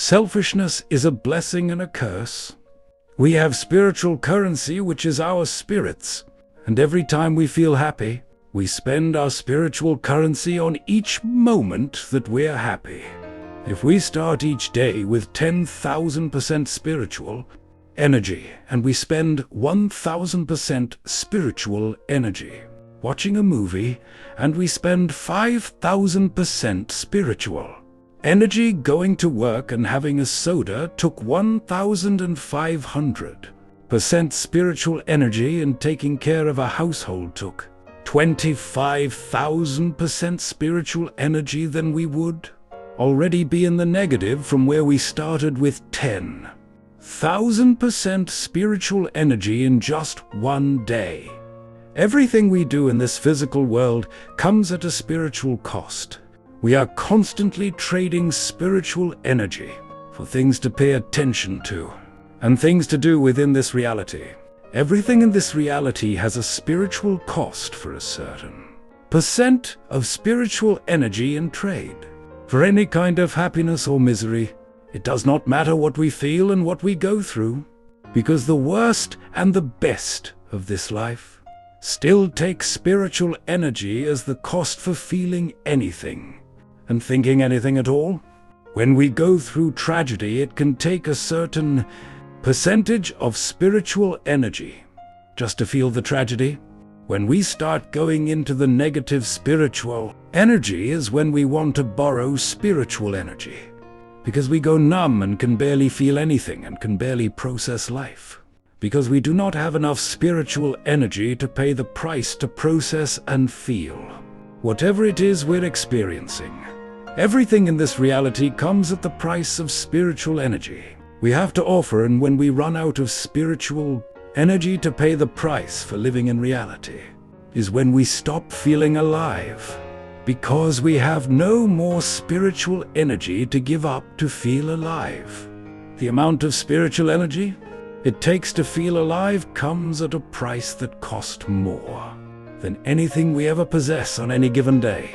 Selfishness is a blessing and a curse. We have spiritual currency, which is our spirits, and every time we feel happy, we spend our spiritual currency on each moment that we're happy. If we start each day with 10,000% spiritual energy, and we spend 1,000% spiritual energy watching a movie, and we spend 5,000% spiritual energy going to work and having a soda took 1,500% spiritual energy, and taking care of a household took 25,000% spiritual energy, then we would already be in the negative from where we started with 10,000% spiritual energy in just one day. Everything we do in this physical world comes at a spiritual cost. We are constantly trading spiritual energy for things to pay attention to and things to do within this reality. Everything in this reality has a spiritual cost for a certain percent of spiritual energy in trade. For any kind of happiness or misery, it does not matter what we feel and what we go through, because the worst and the best of this life still takes spiritual energy as the cost for feeling anything and thinking anything at all. When we go through tragedy, it can take a certain percentage of spiritual energy just to feel the tragedy. When we start going into the negative spiritual energy is when we want to borrow spiritual energy, because we go numb and can barely feel anything and can barely process life, because we do not have enough spiritual energy to pay the price to process and feel whatever it is we're experiencing. Everything in this reality comes at the price of spiritual energy we have to offer, and when we run out of spiritual energy to pay the price for living in reality is when we stop feeling alive, because we have no more spiritual energy to give up to feel alive. The amount of spiritual energy it takes to feel alive comes at a price that costs more than anything we ever possess on any given day.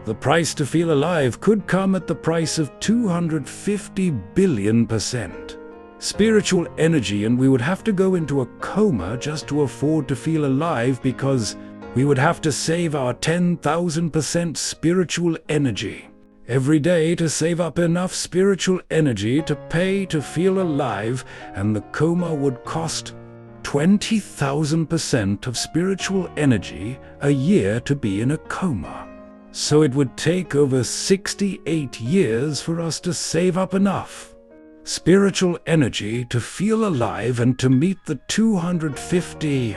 The price to feel alive could come at the price of 250 billion% spiritual energy, and we would have to go into a coma just to afford to feel alive, because we would have to save our 10,000% spiritual energy every day to save up enough spiritual energy to pay to feel alive, and the coma would cost 20,000% of spiritual energy a year to be in a coma. So it would take over 68 years for us to save up enough spiritual energy to feel alive and to meet the 250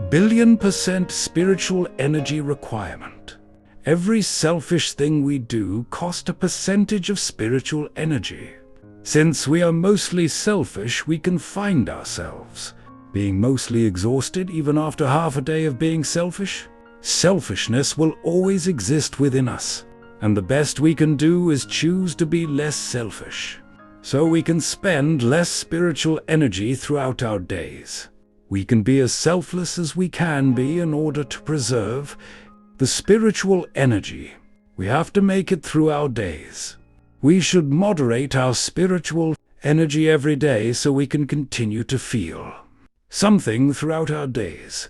billion% spiritual energy requirement. Every selfish thing we do costs a percentage of spiritual energy. Since we are mostly selfish, we can find ourselves being mostly exhausted even after half a day of being selfish. Selfishness will always exist within us, and the best we can do is choose to be less selfish, so we can spend less spiritual energy throughout our days. We can be as selfless as we can be in order to preserve the spiritual energy we have to make it through our days. We should moderate our spiritual energy every day so we can continue to feel something throughout our days.